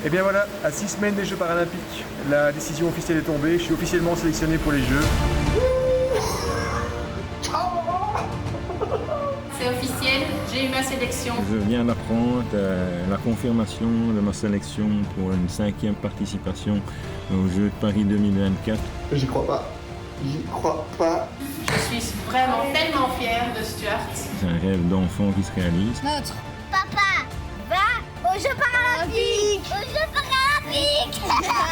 Et bien voilà, à 6 semaines des Jeux Paralympiques, la décision officielle est tombée. Je suis officiellement sélectionné pour les Jeux. C'est officiel, j'ai eu ma sélection. Je viens d'apprendre la confirmation de ma sélection pour une 5e participation aux Jeux de Paris 2024. J'y crois pas. J'y crois pas. Je suis vraiment tellement fière de Stuart. C'est un rêve d'enfant qui se réalise. Notre papa va aux Jeux Paralympiques. Aux Jeux Paralympiques.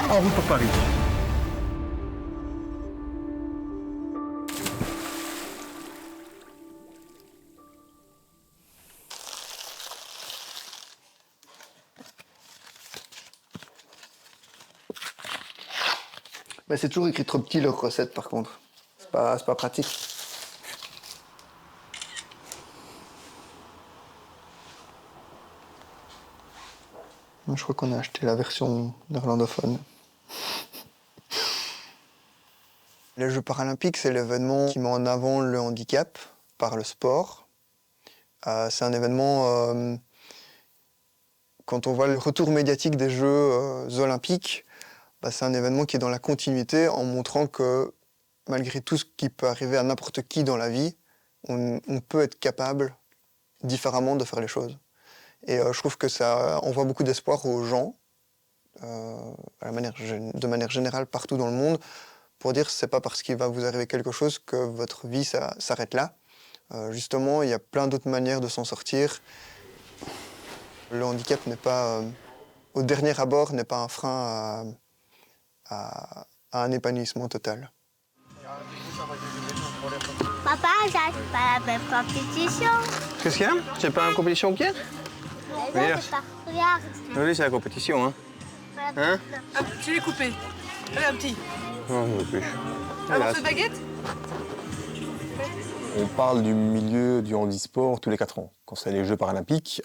En route pour Paris. Bah, c'est toujours écrit trop petit leur recette par contre. C'est pas pratique. Je crois qu'on a acheté la version néerlandophone. Les Jeux Paralympiques, c'est l'événement qui met en avant le handicap par le sport. C'est un événement, quand on voit le retour médiatique des Jeux Olympiques, c'est un événement qui est dans la continuité en montrant que malgré tout ce qui peut arriver à n'importe qui dans la vie, on peut être capable différemment de faire les choses. Et je trouve que ça envoie beaucoup d'espoir aux gens, de manière générale partout dans le monde, pour dire que ce n'est pas parce qu'il va vous arriver quelque chose que votre vie s'arrête là. Justement, il y a plein d'autres manières de s'en sortir. Le handicap n'est pas, au dernier abord, n'est pas un frein à un épanouissement total. Papa, j'arrive pas à la même compétition. Qu'est-ce qu'il y a? C'est pas une compétition qui est? Mais non, c'est pas. Regarde. Oui, c'est la compétition, hein. Hein? Ah, je l'ai coupé. Allez, un petit. Non, je veux plus. Un morceau de baguette? On parle du milieu du handisport tous les 4 ans, quand c'est les Jeux Paralympiques.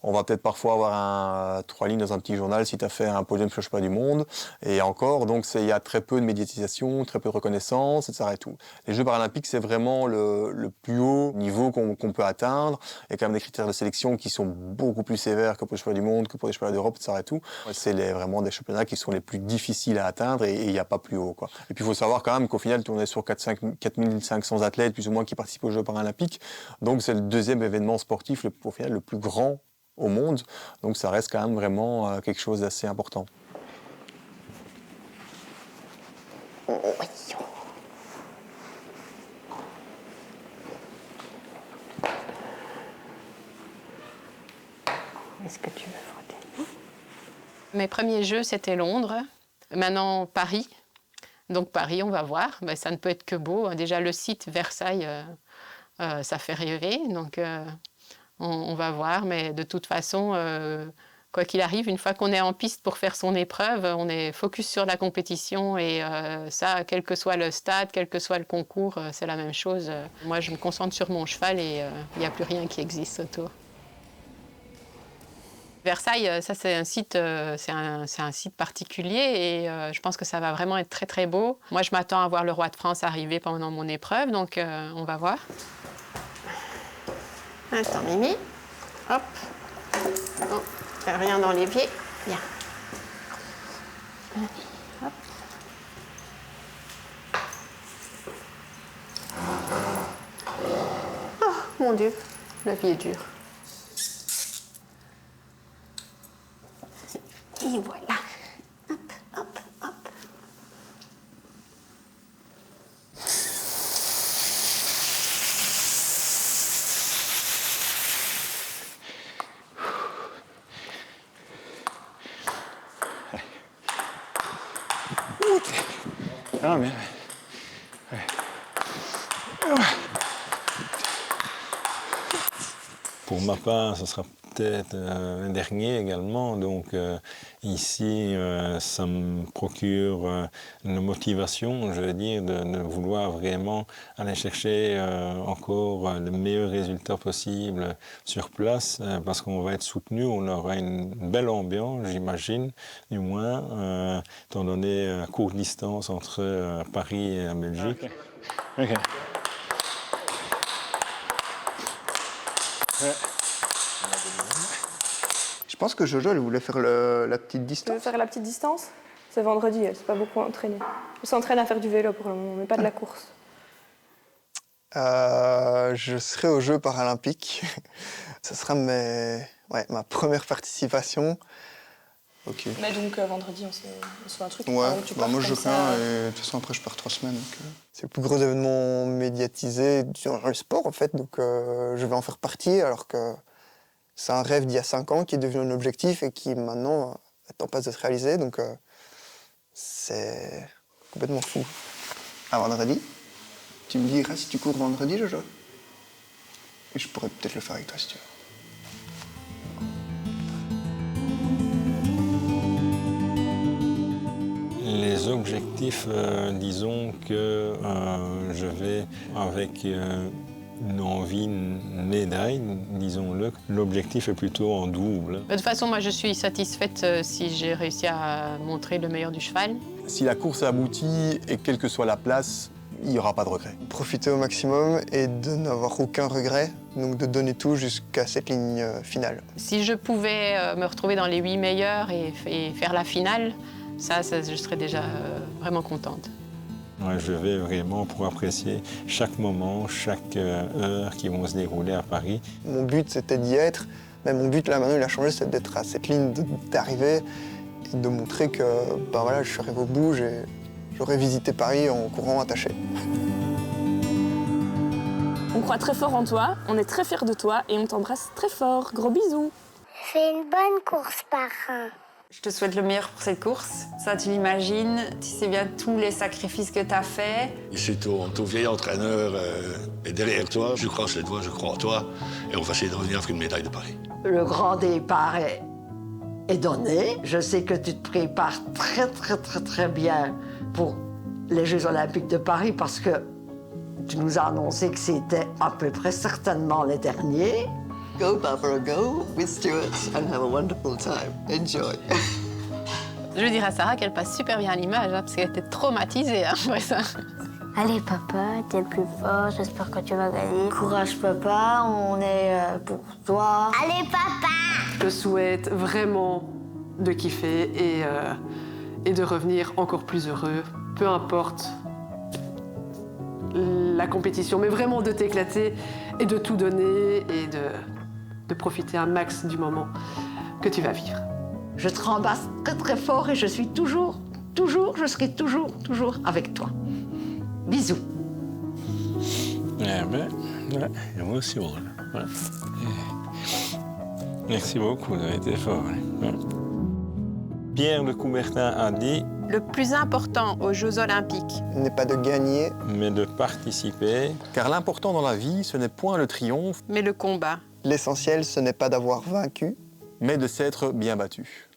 On va peut-être parfois avoir 3 lignes dans un petit journal si tu as fait un podium sur le championnat du monde. Et encore, donc il y a très peu de médiatisation, très peu de reconnaissance, etc. Et tout. Les Jeux Paralympiques, c'est vraiment le plus haut niveau qu'on peut atteindre. Il y a quand même des critères de sélection qui sont beaucoup plus sévères que pour les championnats du monde, que pour les championnats d'Europe, etc. Et tout. C'est vraiment des championnats qui sont les plus difficiles à atteindre et il n'y a pas plus haut, quoi. Et puis il faut savoir quand même qu'au final, on est sur 4500 athlètes plus ou moins qui participent aux Jeux Paralympiques. Donc c'est le deuxième événement sportif au final le plus grand au monde, donc ça reste quand même vraiment quelque chose d'assez important. Est-ce que tu veux frotter? Mes premiers Jeux, c'était Londres. Maintenant, Paris. Donc Paris, on va voir. Ben, ça ne peut être que beau. Déjà, le site Versailles, ça fait rêver. Donc on va voir. Mais de toute façon, quoi qu'il arrive, une fois qu'on est en piste pour faire son épreuve, on est focus sur la compétition. Et ça, quel que soit le stade, quel que soit le concours, c'est la même chose. Moi, je me concentre sur mon cheval et il n'y a plus rien qui existe autour. Versailles, ça c'est un site particulier et je pense que ça va vraiment être très très beau. Moi je m'attends à voir le roi de France arriver pendant mon épreuve, donc on va voir. Attends Mimi, hop, oh, rien dans les pieds, bien. Hop. Oh mon Dieu, la vie est dure. Et voilà. Hop, hop, hop. Ah, mais... Pour ma part, ce sera peut-être un dernier également. Donc ici, ça me procure une motivation, je veux dire, de vouloir vraiment aller chercher encore le meilleur résultat possible sur place, parce qu'on va être soutenu, on aura une belle ambiance, j'imagine, du moins, étant donné la courte distance entre Paris et la Belgique. Okay. Je pense que Jojo, elle voulait faire la petite Tu veux distance. faire la petite distance? C'est vendredi, elle s'est pas beaucoup entraînée. Elle s'entraîne à faire du vélo pour le moment, mais pas de la course. Je serai aux Jeux paralympiques. Ce sera ma première participation. Ok. Mais donc vendredi, on se fait un truc. Ouais, Tu moi je rien et de toute façon après je pars 3 semaines. C'est le plus gros événement médiatisé dans le sport en fait, donc je vais en faire partie alors que c'est un rêve d'il y a 5 ans qui est devenu un objectif et qui maintenant est en passe de se réaliser, donc c'est complètement fou. À vendredi, tu me diras si tu cours vendredi Jojo. Et je pourrais peut-être le faire avec toi si tu veux. Les objectifs, disons que je vais avec une envie, une médaille, disons-le. L'objectif est plutôt en double. De toute façon, moi, je suis satisfaite si j'ai réussi à montrer le meilleur du cheval. Si la course aboutit et quelle que soit la place, il n'y aura pas de regret. Profiter au maximum et de n'avoir aucun regret, donc de donner tout jusqu'à cette ligne finale. Si je pouvais me retrouver dans les 8 meilleurs et faire la finale, ça je serais déjà vraiment contente. Ouais, je vais vraiment pour apprécier chaque moment, chaque heure qui vont se dérouler à Paris. Mon but, c'était d'y être. Mais mon but, là, maintenant, il a changé, c'est d'être à cette ligne d'arrivée et de montrer que je suis arrivé au bout, j'aurais visité Paris en courant attaché. On croit très fort en toi, on est très fiers de toi et on t'embrasse très fort. Gros bisous. Fais une bonne course, parrain. Je te souhaite le meilleur pour cette course. Ça, tu l'imagines. Tu sais bien tous les sacrifices que tu as faits. Je suis ton vieil entraîneur est derrière toi. Je croise les doigts, je crois en toi. Et on va essayer de revenir avec une médaille de Paris. Le grand départ est donné. Je sais que tu te prépares très bien pour les Jeux Olympiques de Paris parce que tu nous as annoncé que c'était à peu près certainement les derniers. Go, Barbara, go with Stuart and have a wonderful time. Enjoy. Je veux dire à Sarah qu'elle passe super bien à l'image, parce qu'elle était traumatisée après ça. Allez, papa, t'es le plus fort, j'espère que tu vas gagner. Courage, papa, on est pour toi. Allez, papa! Je te souhaite vraiment de kiffer et de revenir encore plus heureux, peu importe la compétition, mais vraiment de t'éclater et de tout donner et de profiter un max du moment que tu vas vivre. Je te rembasse très fort et je suis je serai toujours avec toi. Bisous. Émotion. Ouais. Merci beaucoup, ça a été fort. Ouais. Pierre de Coubertin a dit « Le plus important aux Jeux Olympiques n'est pas de gagner, mais de participer. » Car l'important dans la vie, ce n'est point le triomphe, mais le combat. L'essentiel, ce n'est pas d'avoir vaincu, mais de s'être bien battu.